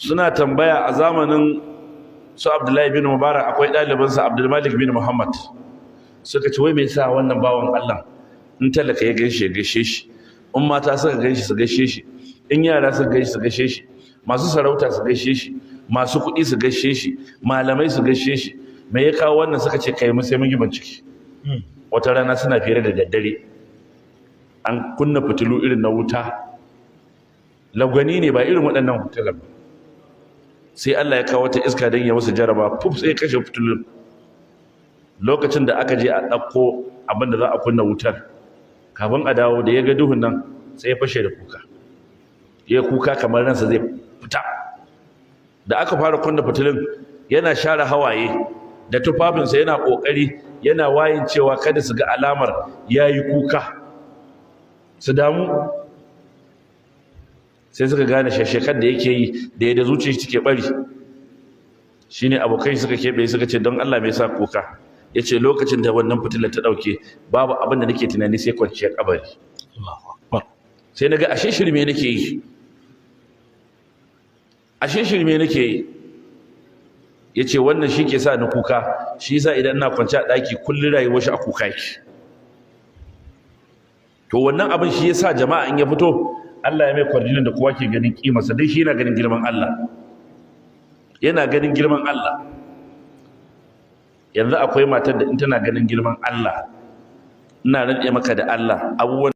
suna tambaya a zamanin su Abdullahi bin Mubarak akwai ɗalibinsa Abdulmalik bin Muhammad suka ce wai me yasa wannan bawan Allah in talaka ya gaishe shi in mata suka gaishe su gaishe shi in yara suka gaishe su gaishe shi masu sarauta su gaishe shi masu kuɗi su gaishe shi malamai su gaishe shi me ya kawo wannan suka ce kai mu sai mun yi bincike wata rana suna fere da daddare an kunna fitilu irin na wuta lagwani ne ba irin waɗannan fitilan ba sai Allah ya kawo wata iska don ya musu jaraba fuf sai kashe fitilun lokacin da aka je a ɗauko abin da za a kunna wutar kafin a dawo da ya ga duhun nan sai ya fashe da kuka ya kuka kamar ransa zai fita da aka fara kunna fitilun yana share hawaye da tufafinsa yana ƙoƙari yana wayin cewa kada su ga alamar ya yi kuka su damu sai suka gane shashekar da yake yi da yadda zuciya take bari shine abokai suka keɓe suka ce don Allah mai sa kuka yace lokacin da wannan fitilar ta dauke babu abin da nake tunani sai kwanciyar kabari sai naga ashe shirme nake yi yace wannan shi ke sa ni kuka shi yasa idan ina kwance a daki kullun rayuwar shi a kuka yake to wannan abin shi yasa jama'a in ya fito Allah ya mai kwarjinin da kowa ke ganin kimarsa dai shi yana ganin girman Allah yanzu akwai matar da in tana ganin girman Allah ina rantse maka da Allah abubuwan